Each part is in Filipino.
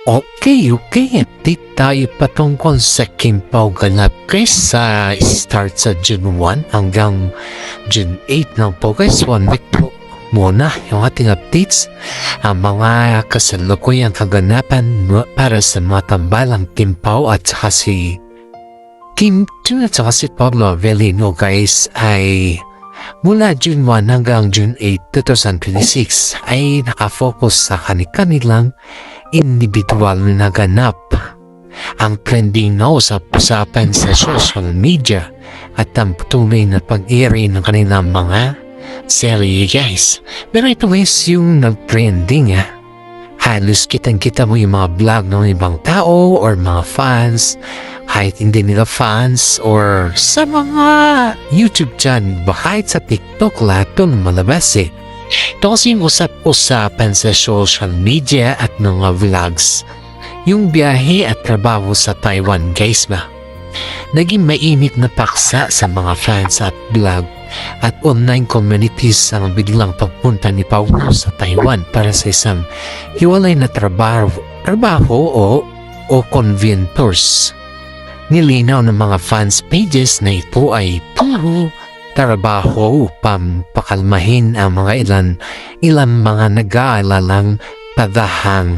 Okay. Update tayo patungkol sa Kimpaw ganap guys sa start sa June 1 hanggang June 8 lang po guys. 1 week po muna yung ating updates. Ang mga kasalukuyang kaganapan para sa mga tambalang Kimpaw at saka si Kim Chiu at saka si Pablo Avellino guys ay mula June 1 hanggang June 8, 2026 ay nakafocus sa kanilang individual na ganap. Ang trending na usap-usapan sa social media at ang patuloy na pag-iri ng kanilang mga serye guys. Pero ito guys yung nag-trending halos kitang-kita mo yung mga vlog ng ibang tao or mga fans, kahit hindi nila fans or sa mga YouTube channel, kahit sa TikTok lahat ito malabas Ito kasi yung usap-usapan sa social media at mga vlogs. Yung biyahe at trabaho sa Taiwan guys ba? Naging mainit na paksa sa mga fans at vlog at online communities ang biglang pagpunta ni Paulo sa Taiwan para sa isang hiwalay na trabaho o conventors. Nilinaw ng mga fans pages na ito ay puro trabaho upang pakalmahin ang mga ilang mga nag-aalalang padahang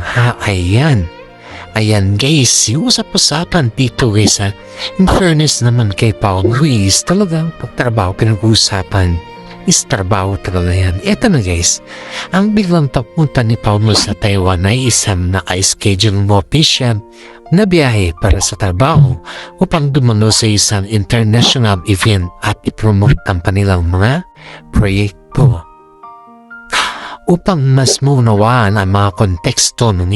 Ayan guys, yung usap-usapan dito guys in fairness naman kay Paul Ruiz, talagang pagtrabaho pinag-uusapan is trabaho talaga yan. Eto na guys, ang biglang papunta ni Paulo sa Taiwan ay isang naka-schedule mo official na biyahe para sa trabaho upang dumalo sa isang international event at ipromote ang kanilang mga proyekto. Upang mas maunawaan ang mga konteksto ng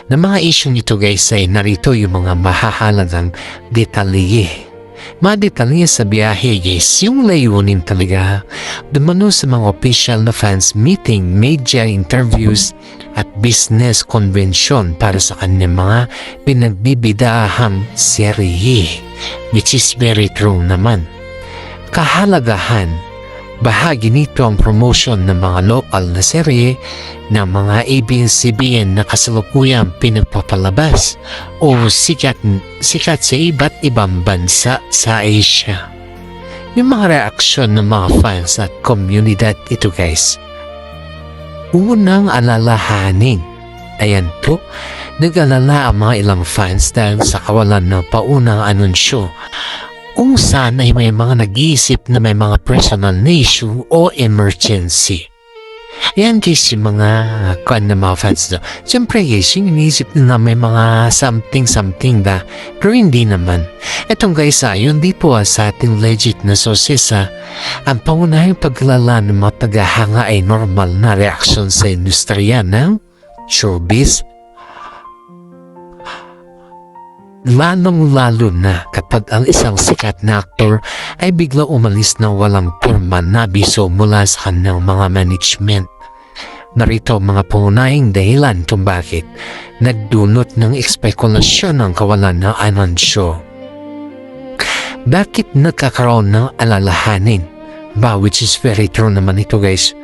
mga issue nito guys ay narito yung mga mahahalagang detalye. Mga detalye sa biyahe guys, yung layunin talaga, dumano sa mga official na fans meeting, media interviews at business convention para sa kanyang mga pinagbibidahang serye, which is very true naman. Kahalagahan, bahagi nito ang promotion ng mga lokal na serye ng mga ABS-CBN na kasalukuyang pinagpapalabas o sikat sa iba't ibang bansa sa Asia. Yung mga reaksyon ng mga fans at komunidad ito guys. Unang alalahanin. Ayan po, nag-alala ang mga ilang fans dahil sa kawalan ng paunang anunsyo kung saan ay may mga nag-iisip na may mga personal na issue o emergency. Yan guys yung mga mga fans do. Siyempre guys, yung iniisip na may mga something na pero hindi naman. Etong guys yun di po sa ating legit na sources ang pangunahing paglalala ng mga tagahanga ay normal na reaksyon sa industriya ng showbiz. Lalong-lalo na kapag ang isang sikat na aktor ay bigla umalis na walang formal na abiso mula sa kanyang mga management. Narito mga pangunahing dahilan kung bakit nagdulot ng espekulasyon ng kawalan ng anunsyo. Bakit nagkakaroon ng alalahanin? Which is very true naman ito guys.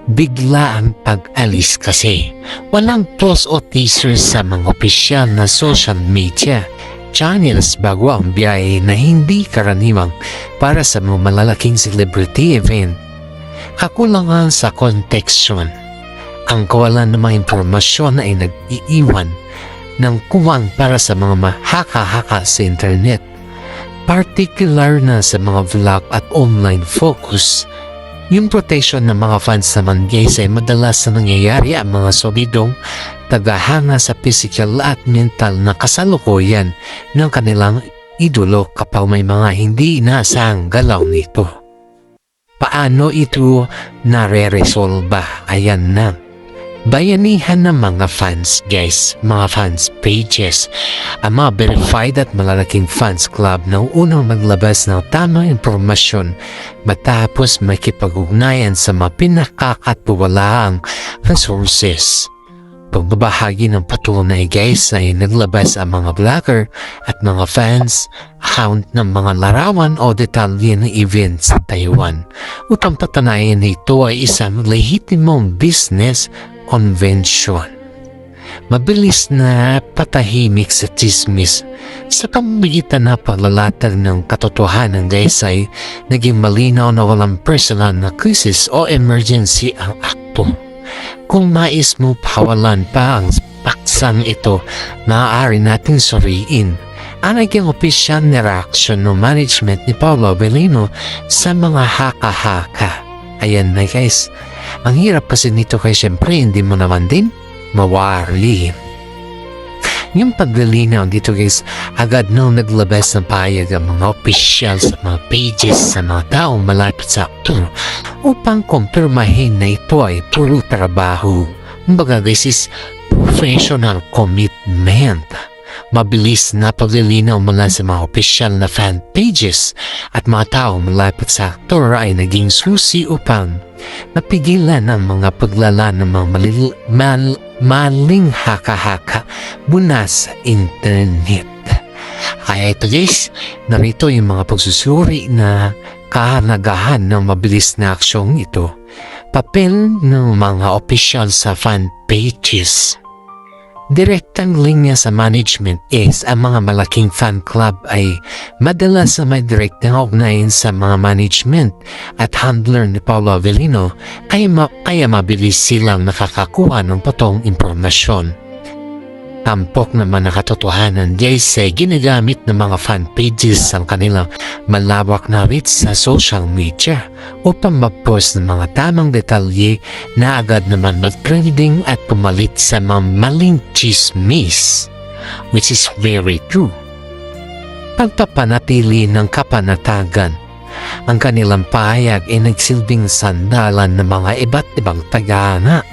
Bigla ang pag-alis kasi. Walang post o teaser sa mga opisyal na social media channels bago ang biyahe na hindi karaniwang para sa mga malalaking celebrity event. Kakulangan sa konteksyon. Ang kawalan ng mga impormasyon ay nag-iiwan ng kuwang para sa mga mahaka-haka sa internet. Particular na sa mga vlog at online focus. Yung protection ng mga fans naman guys ay madalas na nangyayari ang mga solidong tagahanga sa physical at mental na kasalukuyan ng kanilang idolo kapag may mga hindi inaasahang galaw nito. Paano ito nare-resolba? Ayan na. Bayanihan ng mga fans guys, mga fans pages, ang mga verified at malalaking fans club na unang maglabas ng tamang impormasyon matapos makipag-ugnayan sa mga pinakakatiwalaang resources. Pagbabahagi ng patunay guys ay naglabas ang mga vlogger at mga fans account ng mga larawan o detalye ng event sa Taiwan upang patunayan na ito ay isang lehitimong business convention. mabilis na patahimik sa tsismis. Sa pamamagitan na paglalatag ng katotohanan guys ay naging malinaw na walang personal na krisis o emergency ang akto. Kung nais mo pawalan pa ang paksang ito, maaari nating suriin ang naging opisyal na reaksyon ng management ni Paolo Avellino sa mga haka-haka. Ayan na guys, ang hirap kasi nito kaya syempre hindi mo naman din mawari. Yung paglilinaw dito guys, agad nang naglabas ng pahayag ang mga opisyal sa mga pages sa mga taong malapit sa aktor upang kumpirmahin na ito ay puro trabaho. Kumbaga guys is professional commitment. Mabilis na paglilinaw mula sa mga opisyal na fan pages at mga taong malapit sa aktor ay naging susi upang napigilan ang mga paglala ng mga maling haka-haka mula sa internet. Kaya ito guys, narito yung mga pagsusuri na kahalagahan ng mabilis na aksyong ito. Papel ng mga opisyal sa fan pages. Direktang linya sa management is ang mga malaking fan club ay madalas na may direktang ugnayan sa mga management at handler ni Paolo Avellino kaya mabilis silang nakakakuha ng totoong impormasyon. Tampok naman na katotohanan guys ay ginagamit ng mga fan pages ang kanilang malawak na reach sa social media upang mag-post ng mga tamang detalye na agad naman mag-trending at pumalit sa mga maling chismis, which is very true. Pagpapanatili ng kapanatagan. Ang kanilang pahayag ay nagsilbing sandalan ng mga iba't ibang tagahanga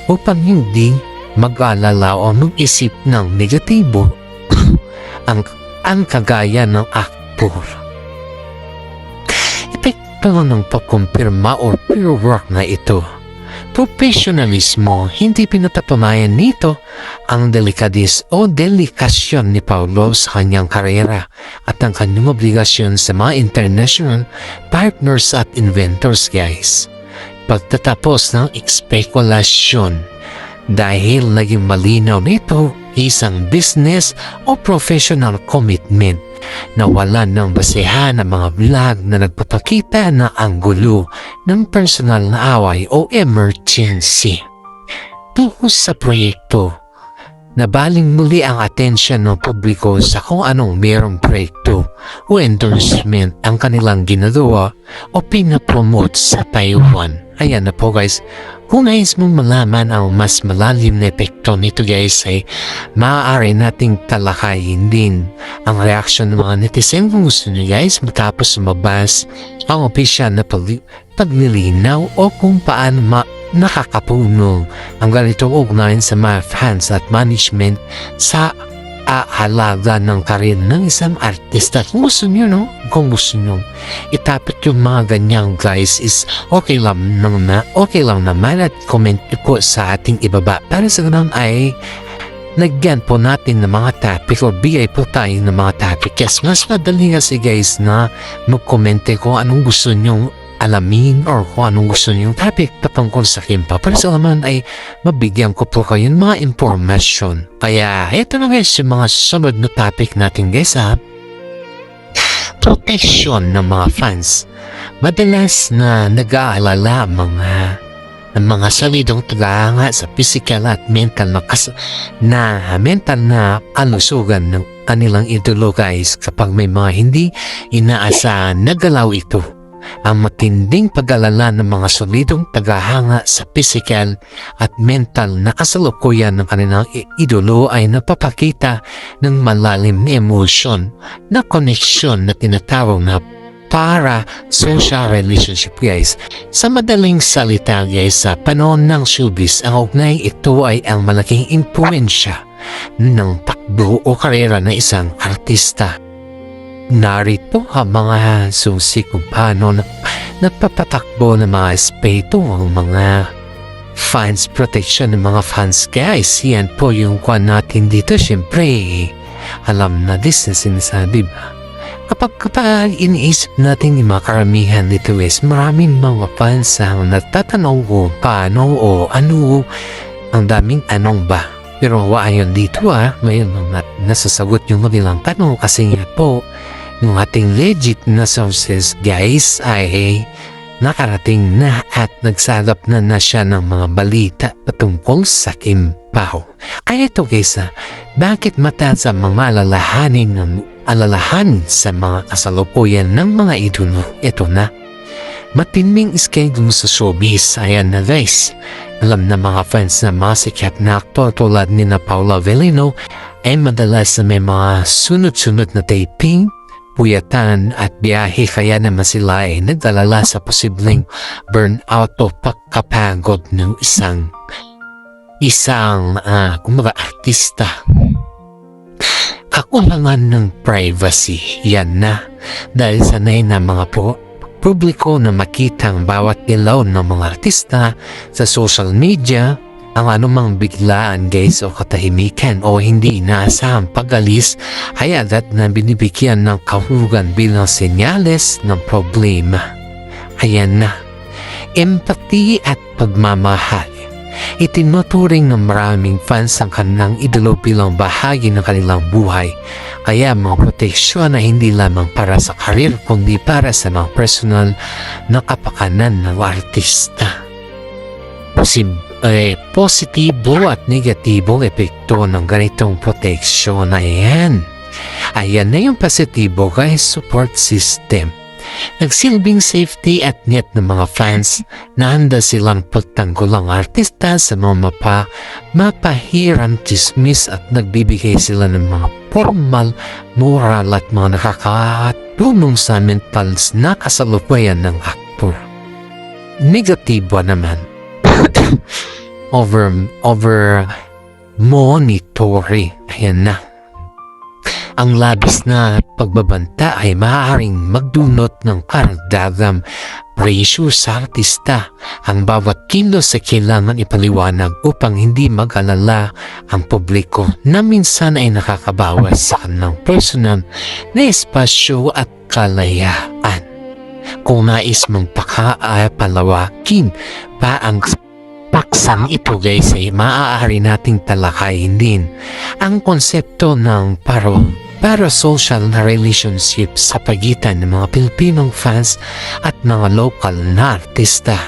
upang hindi mag-alala o mag-isip ng negatibo ang kagaya ng aktor. Epekto ng pagkumpirma o pure work na ito. Professionalismo, hindi pinatatunayan nito ang delikadis o delikasyon ni Paolo sa kanyang karera at ang kanyang obligasyon sa mga international partners at inventors guys. Pagtatapos ng espekulasyon, dahil naging malinaw nito isang business o professional commitment na wala ng basehan ng mga vlog na nagpapakita na ang gulo ng personal na away o emergency. Tungkol sa proyekto, nabaling muli ang atensyon ng publiko sa kung anong mayroong proyekto o endorsement ang kanilang ginagawa o pinapromote sa Taiwan. Ayan na po guys, kung nais mong malaman ang mas malalim na epekto nito guys ay maaari nating talakayin din ang reaksyon ng mga netizen kung gusto nyo guys matapos lumabas ang opisyal na paglilinaw o kung paano nakakapuno ang ganitong ugnayan sa mga fans at management sa halaga ng karir ng isang artista. Kung gusto nyo, no? Kung gusto nyo itapit yung mga ganyang guys is okay lang naman at comment po sa ating ibaba. Para sa ganun ay lagyan po natin ng mga topic o bigay po tayo ng mga topic. Yes, mas madali kasi guys na mag-commente kung anong gusto nyong alamin or kung anong gusto niyong topic patungkol sa Kimpa. Para sa laman ay mabigyan ko po kayo ng mga information. Kaya ito na guys yung mga sunod na topic natin guys ha. Protection ng mga fans. Madalas na nag-aalala ng mga salidong tagahanga sa physical at mental na alusugan ng kanilang idolo guys kapag may mga hindi inaasahan na galaw ito. Ang matinding pag-alala ng mga solidong tagahanga sa physical at mental na kasalukuyan ng kanilang idolo ay napapakita ng malalim na emosyon na koneksyon na tinatawag na para-social relationship guys. Sa madaling salita guys, sa panahon ng showbiz, ang ugnay ito ay ang malaking impluensya ng takbo o karera ng isang artista. Narito ang mga susi kung paano nagpapatakbo ng mga aspeto ang mga fans protection ng mga fans guys. Yan po yung kwan natin dito. Siyempre, alam na this na sinasabi ba? Kapag iniisip natin yung mga karamihan dito is maraming mga fans ang nagtatanong kung paano o ano ang daming anong ba. Pero ayon dito may mga nasasagot yung mabilang tanong kasi nga po, yung ating legit na sources guys ay nakarating na at nagsagap na siya ng mga balita patungkol sa Kim Pao. Kaya ito guys, bakit mataas ang mga alalahanin sa mga kasalukuyan ng mga idolo? Ito na. Matinding schedule sa showbiz. Ayan na guys. Alam na mga fans na mga sikat na aktor tulad ni na Paula Avellino ay madalas na may mga sunod-sunod na taping, puyatan at biyahe kaya naman sila ay nagdalala sa posibleng burnout o pagkapagod ng isang kumbaga artista. Kakulangan ng privacy, yan na. Dahil sanay na mga publiko na makita ang bawat ilaw ng mga artista sa social media, ang anumang biglaan guys o katahimikan o hindi inaasahang pag-alis ay agad na binibigyan ng kahulugan bilang senyales ng problema. Ayan na. Empathy at pagmamahal. Itinuturing ng maraming fans ang kanilang idolo bilang bahagi ng kanilang buhay. Kaya mga proteksyon na hindi lamang para sa karir kundi para sa mga personal na kapakanan ng artista. Positibo at negatibong epekto ng ganitong proteksyon. Ayan na yung positibo guys, support system. Nagsilbing safety at net ng mga fans na handa silang pagtanggol ang artista sa mga mapahirang chismis at nagbibigay sila ng mga formal, moral at mga nakakatulong sa mental na kasalukuyan ng aktor. Negatibo naman. over monitoring. Ayan na. Ang labis na pagbabanta ay maaaring magdulot ng karagdagang pressure sa artista. Ang bawat kilos ay kailangan ipaliwanag upang hindi mag-alala ang publiko na minsan ay nakakabawas sa kanilang personal na espasyo at kalayaan. Kung nais mong palawakin pa ang paksang ito guys ay maaari nating talakayin din ang konsepto ng parasocial na relationship sa pagitan ng mga Pilipinong fans at mga local na artista.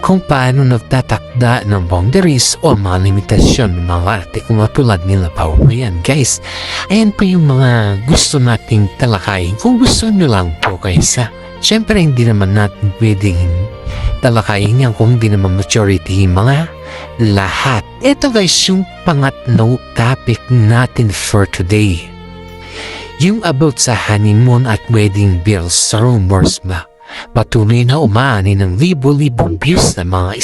Kung paano nagtatakda ng boundaries o mga limitasyon ng mga arte kung tulad nila Pao. Ayan guys, ayan po yung mga gusto nating talakayin. Kung gusto nyo lang po guys syempre hindi naman natin pwedeng talakayin yan kung hindi naman maturity mga lahat. Ito guys yung pangatlong topic natin for today. Yung about sa honeymoon at wedding bills sa rumors ba. Patuloy na umaani ng libo-libong views na mga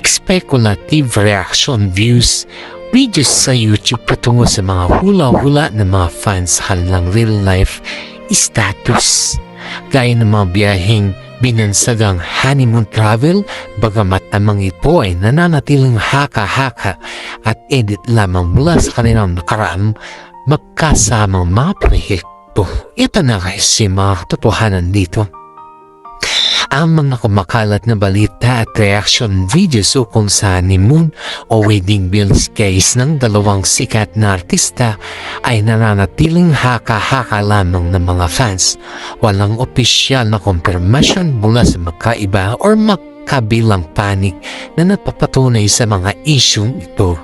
speculative reaction views videos sa YouTube patungo sa mga hula-hula ng mga fans halang real life status. Gaya ng mga biyaheng binansagang honeymoon travel, bagamat ang mga ito ay nananatiling haka-haka at edit lamang mula sa kanilang nakaraan magkasamang mga proyekto. Ito na guys yung mga katotohanan dito. Ang mga kumakalat na balita at reaction videos ukol sa honeymoon o wedding bills case ng dalawang sikat na artista ay nananatiling haka-haka lamang ng mga fans. Walang opisyal na konfirmasyon mula sa magkaiba o magkabilang panig na nagpapatunay sa mga isyong ito.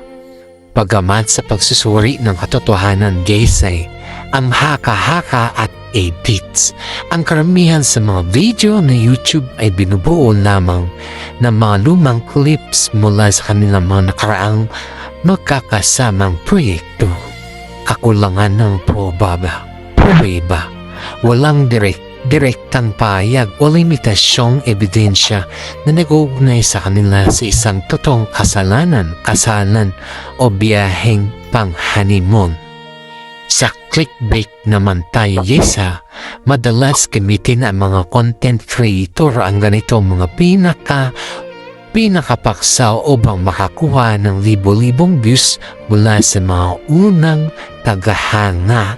Bagamat sa pagsusuri ng katotohanan guys ay ang haka-haka at edits. Ang karamihan sa mga video na YouTube ay binubuo lamang ng mga lumang clips mula sa kanilang mga nakaraang magkakasamang proyekto. Kakulangan ng prueba. Walang direktang pahayag o limitasyong ebidensya na nag-uugnay sa kanila sa isang totoong kasalan o biyaheng pang-honeymoon. Sa clickbait naman tayo madalas gamitin ang mga content creator ang ganitong mga pinakapaksa upang makakuha ng libo-libong views mula sa mga unang tagahanga.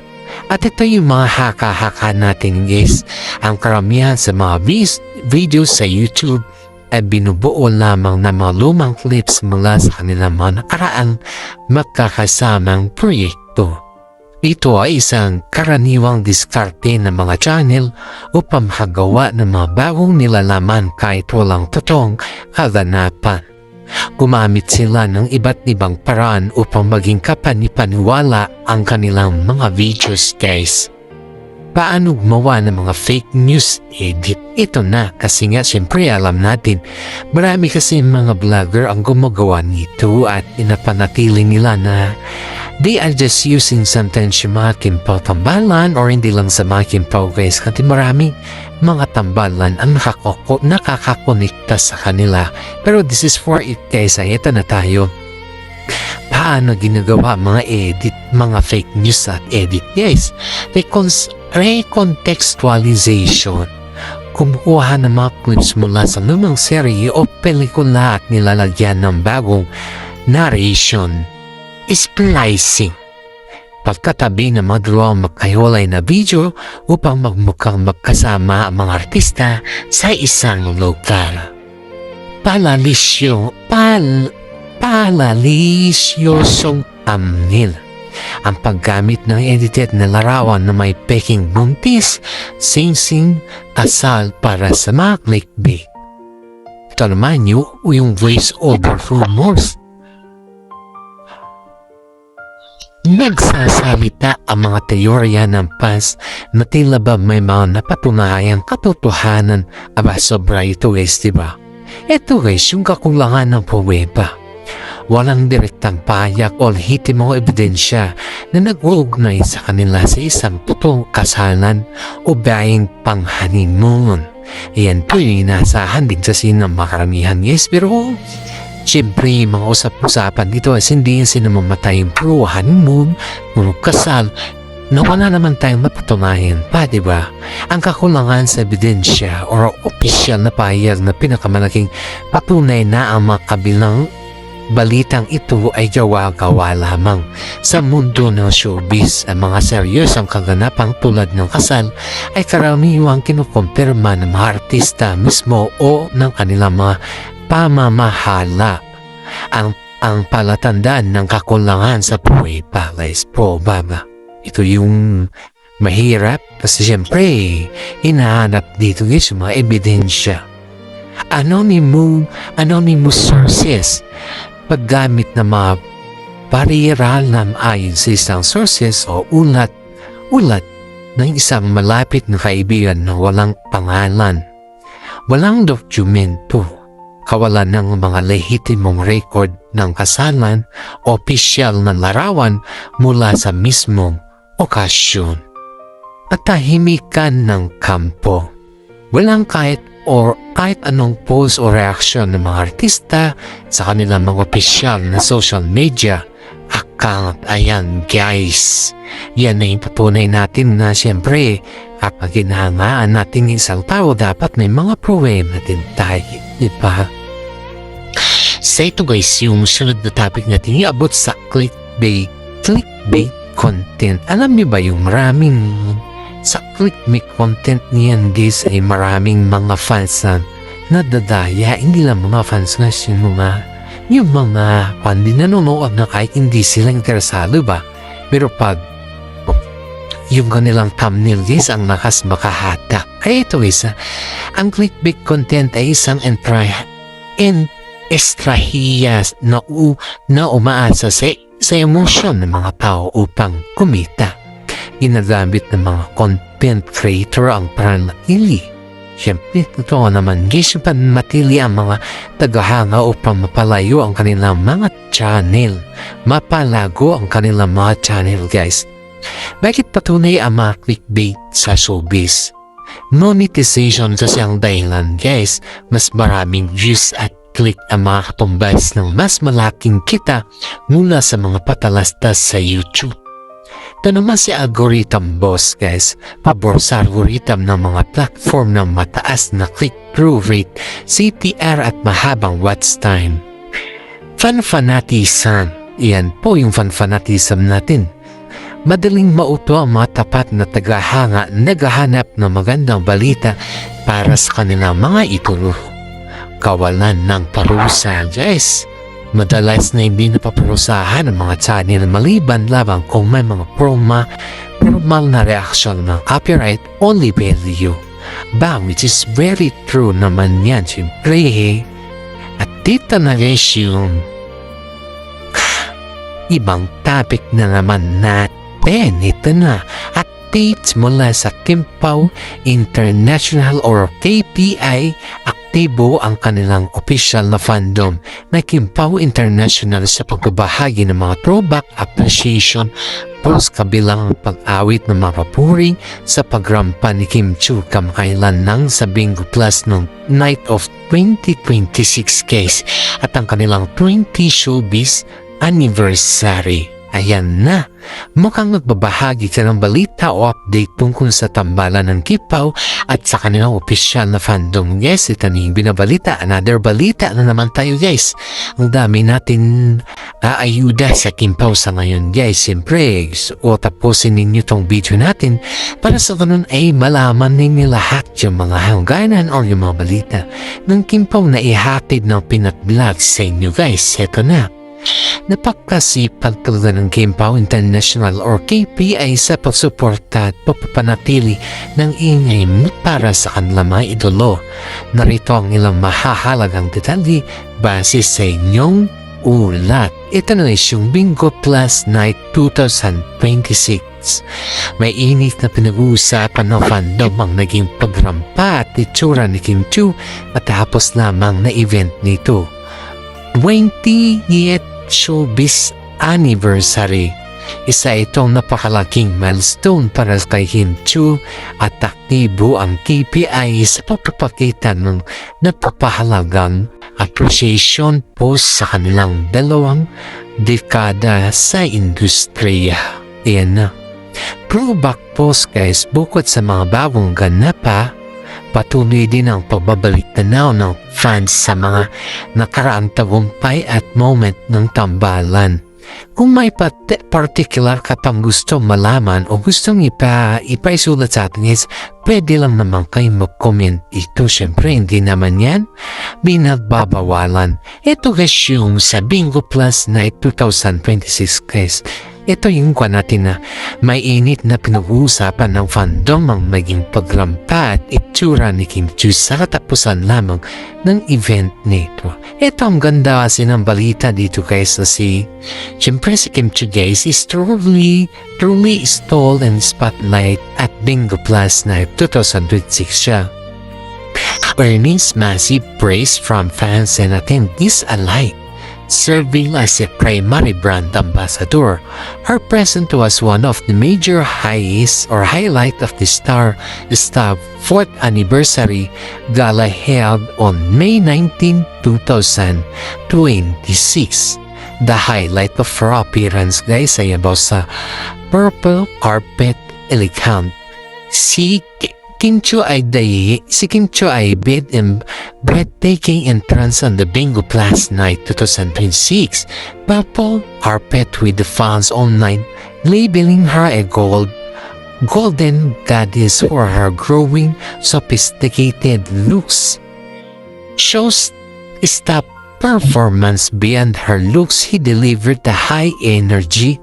At ito yung mga haka-haka natin guys. Ang karamihan sa mga videos sa YouTube ay binubuo lamang ng mga lumang clips mula sa kanilang mga nakaraang magkakasamang proyekto. Ito ay isang karaniwang diskarte ng mga channel upang makagawa ng mga bagong nilalaman kahit walang totoong kaganapan. Gumamit sila ng iba't ibang paraan upang maging kapanipaniwala ang kanilang mga videos, guys. Paano gumawa ng mga fake news edit? Ito na kasi nga siyempre alam natin marami kasi mga vlogger ang gumagawa nito at inapanatili nila na they are just using sometimes yung mga kimpaw tambalan or hindi lang sa mga kimpaw, guys, kasi marami mga tambalan ang nakakakonekta sa kanila. Pero this is for it, guys. Ay ito na tayo. Paano ginagawa mga edit, mga fake news at edit, guys? Recontextualization. Kumukuha ng mga clips mula sa lumang serye o pelikula at nilalagyan ng bagong narration. Splicing. Pagkatabi ng mga dalawang magkahiwalay na video upang magmukhang magkasama ang mga artista sa isang lugar. Palalisyosong thumbnail. Ang paggamit ng edited na larawan na may peking buntis, sing-sing, kasal para sa mga clickbait. Ito naman yung voice over rumors. Nagsasalita ang mga teorya ng fans na tila ba may mga napatunayang katotohanan. Aba, sobra ito, guys, diba? Ito, guys, yung kakulangan ng pruweba. Walang direktang payak o lehitimong ebidensya na nag-uugnay sa kanila sa isang totoong kasalan o bayang pang-honeymoon. Iyan po yung inasahan din sa sinang makaramihan, guys, pero siyempre, mga usap-usapan dito ay hindi yung sinamamatay yung puro honeymoon, puro kasal, na wala naman tayong mapatunayan pa, diba? Ang kakulangan sa ebidensya o opisyal na pahayag na pinakamalaking patunay na ang mga kabilang balitang ito ay gawa-gawa lamang. Sa mundo ng showbiz, ang mga seryosong kaganapang tulad ng kasal ay karaniwang kinukumpirma ng mga artista mismo o ng kanilang mga pamamahala. Ang palatandaan ng kakulangan sa pruweba, guys, probaba. Ito yung mahirap kasi siyempre hinahanap dito, guys, yung mga ebidensya. Anonymous sources. Paggamit ng mga pariral na ayon sa isang sources o ulat ng isang malapit na kaibigan na walang pangalan. Walang dokumento. Kawalan ng mga lehitimong record ng kasalan o opisyal na larawan mula sa mismong okasyon. At tahimikan ng kampo. Walang kahit anong post o reaksyon ng mga artista sa kanilang mga opisyal na social media account. Ayan, guys. Yan na yung patunay natin na siyempre kapag hinahangaan natin isang tao, dapat may mga problema din tayo. Diba? So ito, guys, yung sunod na topic natin iabot sa clickbait content. Alam niyo ba yung maraming sa clickbait content niyan, guys, ay maraming mga fans na nadadaya. Hindi lang mga fans na yung mga fan din nanonood na kahit hindi sila interesado ba. Pero pag yung kanilang thumbnail, guys, ang lakas makahatak. Ay ito, guys, ang clickbait content ay isang estrahiyas na umaasa sa emosyon ng mga tao upang kumita. Ginagamit ng mga content creator ang panatili. Siyempre, totoo naman, guys, panatili ang mga tagahanga upang mapalayo ang kanilang mga channel. Mapalago ang kanilang mga channel, guys. Bakit patunay ang mga clickbait sa showbiz? Monetization kasi ang dahilan, guys. Mas maraming views at click ang mga katumbas ng mas malaking kita mula sa mga patalastas sa YouTube. Ito naman si algorithm, boss, guys. Pabor sa algorithm ng mga platform ng mataas na click-through rate, CTR at mahabang watch time. Fan-fanatism. Iyan po yung fan-fanatism natin. Madaling mauto ang mga tapat na tagahanga naghahanap ng magandang balita para sa kanilang mga ituro. kawalan ng parusa, guys. Madalas na hindi napaparusahan ang mga channel maliban lamang kung may mga formal na reaksyon ng copyright only value. Which is very true naman yan, siyempre. At dito na guys yung ibang topic na naman natin. Ito na, updates mula sa Kimpaw International or KPI. Aktibo ang kanilang official na fandom na Kimpaw International sa pagbabahagi ng mga throwback appreciation post kabilang pag-awit ng mga papuri sa pagrampa ni Kim Chiu kamakailan ng sa Bingo Plus noong Night of 2026 case at ang kanilang 20 showbiz anniversary. Ayan na, mukhang magbabahagi ka ng balita o update tungkol sa tambalan ng Kipaw at sa kanilang opisyal na fandom. Guys, ito na yung binabalita. Another balita na naman tayo guys. Ang dami natin aayuda sa Kipaw sa ngayon guys. Siyempre, o tapusin ninyo tong video natin para sa ganun ay malaman ninyo lahat yung mga hangganan o yung mga balita ng Kipaw na ihatid ng Pinat Vlog sa inyo guys. Ito na. Napakasipag talaga ng Kimpaw International or KPI sa pagsuporta at pagpapanatili ng ingay para sa kanilang mga idolo. Narito ang ilang mahahalagang detalye base sa inyong ulat. Ito na yung Bingo Plus Night 2026. May init na pinag-uusapan ng fandom ang naging pagrampa at itsura ni Kim Chiu matapos lamang na event nito. 20th Showbiz Anniversary. Isa itong napakalaking milestone para kay Kim Chiu at aktibo ang KPI sa pagpapakita ng napapahalagang appreciation post sa kanilang 2 dekada sa industriya. Ayan na. Throwback post guys, bukod sa mga bagong ganapa, patuloy din ang pagbabalik tanaw ng fans sa mga nakaraang tagumpay at moment ng tambalan. Kung may particular ka pang gusto malaman o gustong ipaisulat sa atin guys, pwede lang naman kayo mag-comment. Ito syempre hindi naman yan binagbabawalan. Ito guys yung sa Bingo Plus Night 2026 guys. Ito yung kwa natin na may init na pinag-uusapan ng fandom ang maging pagrampa at itsura ni Kim Chiu sa katapusan lamang ng event nito. Ito ang ganda kasi ng balita dito guys na siyempre si Kim Chiu guys is truly stole and spotlight at Bingo Plus Night 2026 siya. Earnings massive praise from fans and attendees alike. Serving as a primary brand ambassador, her presence was one of the major highlight of the Star 4th anniversary gala held on May 19, 2026. The highlight of her appearance guys ay about sa purple carpet elegant. Si Kim Chiu ay bid in breathtaking entrance on the Bingo Plus Night 2026 purple carpet with the fans online labeling her a golden goddess for her growing sophisticated looks. Shows stop performance beyond her looks, he delivered the high energy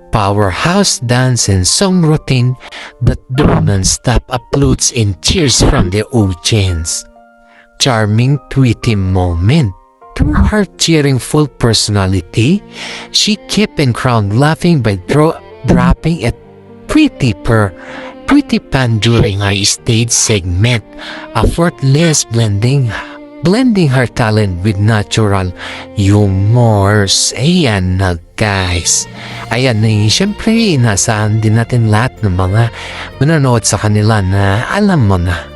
powerhouse dance and song routine that drew non-stop applause and cheers from the audience. Charming, tweety moment. Through her cheering full personality, she kept the crowd laughing by dropping a pretty pan during her stage segment, effortless blending her talent with natural humors. Ayan na guys. Ayan na siyempre inasahan din natin lahat ng mga manonood sa kanila na alam mo na.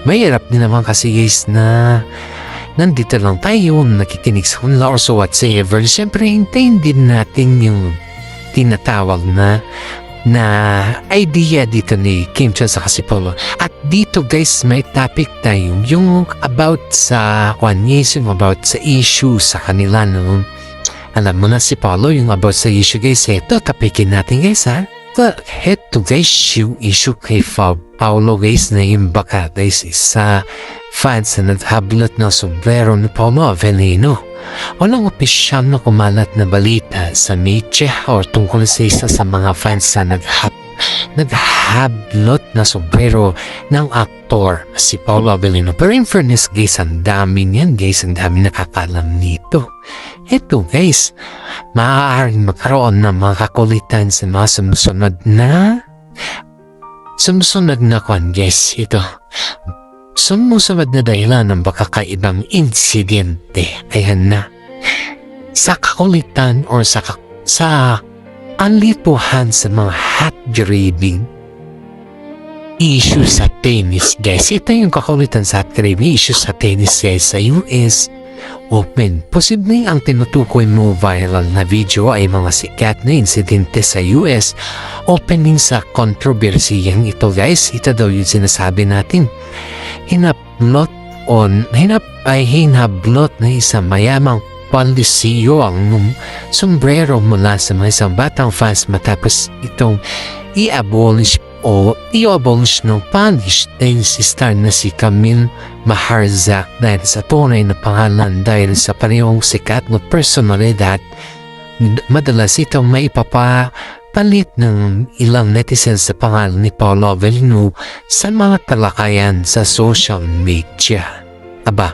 Mahirap din naman kasi guys na nandito lang tayo nakikinig sa kanila or so whatsoever. Siyempre hintayin din natin yung tinatawag na idea dito ni Kim Chiu sa si Polo. At dito guys may topic tayo yung about sa about sa issue sa kanila no. Alam mo na si Polo yung about sa issue guys. Ito tapikin natin guys ha. Heto guys, yung issue kay Paolo guys na yung baka guys isa fans na naghablot ng sombrero ni Paolo Avellino. Walang opisyal na kumalat na balita sa media o tungkol sa isa sa mga fans na naghablot na sombrero ng aktor si Paolo Avellino. Pero in fairness guys, ang dami niyan guys, ang dami nakakalam nito. Ito guys, maaaring magkaroon ng mga kakulitan sa mga sumusunod na kwan guys. Ito, sumusunod na dahilan ng baka kaibang insidente. Ayan na, sa kakulitan or sa anlituhan sa mga hot grading issue sa tennis guys. Ito yung kakulitan sa hot grading issue sa tennis guys sa US Open. Posibleng ang tinutukoy mo viral na video ay mga sikat na insidente sa US Open sa kontrobersiyang ito guys. Ito daw yung sinasabi natin. Hinablot na isang mayamang palisiyo ang sombrero mula sa mga isang batang fans matapos itong i-abolish ng Polish tennis star na si Kamil Maharzak dahil sa tunay na pangalan dahil sa parehong sikat na personalidad. Madalas itong maipapalit ng ilang netizens sa pangalan ni Paolo Avellino sa mga talakayan sa social media. Aba,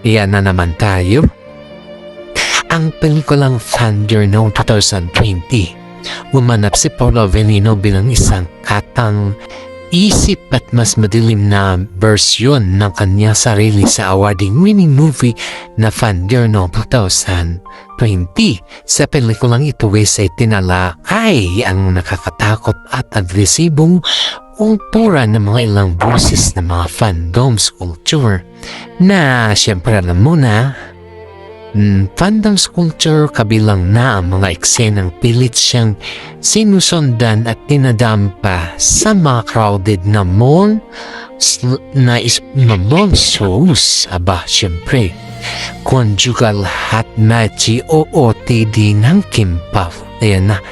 iyan na naman tayo. Ang pelikulang Thunder noong 2020, umanap si Paolo Avellino bilang isang katang-isip at mas madilim na bersyon ng kanya sarili sa awarding-winning movie na Thunder noong 2020. Sa pelikulang ito ay tinalakay ang nakakatakot at agresibong kultura ng mga ilang boses ng mga fandoms culture na siyempre alam mo na fandom culture kabilang na ang mga eksenang pilit siyang sinusundan at tinadampa sa mga crowded na mall shows. Aba, siyempre, conjugal hot match o OTD ng Kim Pao. Ayan na,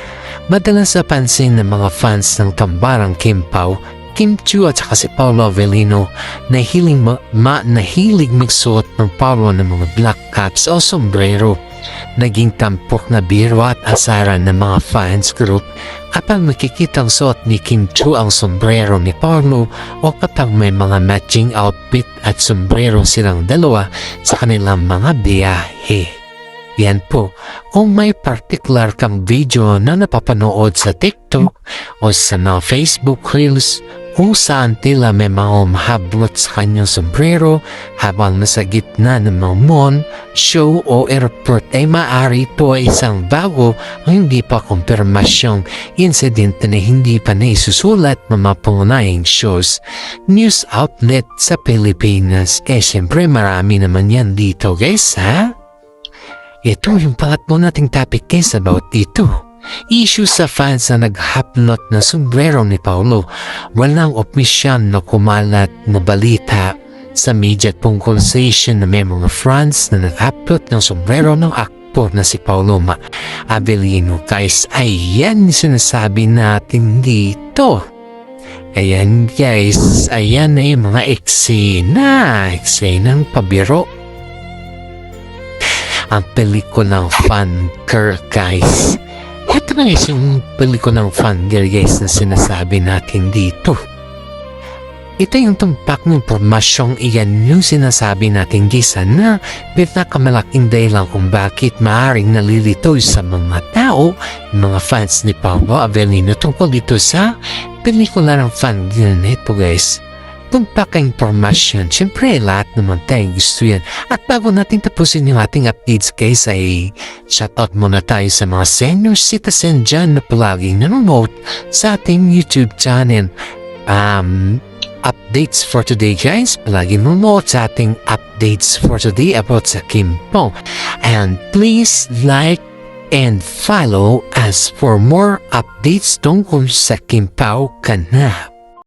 madalas napansin ng mga fans ng tambarang Kim Pao, Kim Chiu at saka si Paolo Avellino na hilig magsuot ng Paolo ng mga black caps o sombrero. Naging tampok na biro at asaran ng mga fans group kapag makikitang suot ni Kim Chiu ang sombrero ni Paolo o kapag may mga matching outfit at sombrero silang dalawa sa kanilang mga biyahe. Yan po, kung may particular kang video na napapanood sa TikTok o sa mga Facebook Reels kung saan tila may mga umahablot sa kanyang sombrero habang nasa gitna ng mga mall, show o airport ay maaari ito ay isang bago o hindi pa kumpirmasyong insidente na hindi pa naisusulat ng mga pangunahing news outlet sa Pilipinas. Siyempre marami naman yan dito guys ha. Ito yung pangatlo nating topic guys about dito. Issue sa fans na naghablot na sombrero ni Paolo. Walang opisyal na kumalat na balita sa media tungkol sa issue na may mga fans na naghablot ng sombrero ng aktor na si Paolo Avellino. Guys, ayan sinasabi natin dito. Ayan guys, ayan na yung mga eksenang pabiro. Ang pelikulang Thunder guys. Ito na yung pelikulang Thunder guys na sinasabi natin dito. Ito yung tumpak ng impormasyong iyan yung sinasabi natin guys na pinakamalaking dahilan kung bakit maaaring nalilito sa mga tao, mga fans ni Paolo Avellino tungkol dito sa pelikula ng Thunder na ito guys. Tumpak ang impormasyon. Siyempre, lahat naman tayong gusto yan. At bago natin tapusin yung ating updates guys, ay shoutout muna tayo sa mga senior citizen dyan na palaging nanonood sa ating YouTube channel. Updates for today guys, palaging nanonood sa ating updates for today about sa Kim Pao. And please like and follow us for more updates tungkol sa Kim Pao ka na.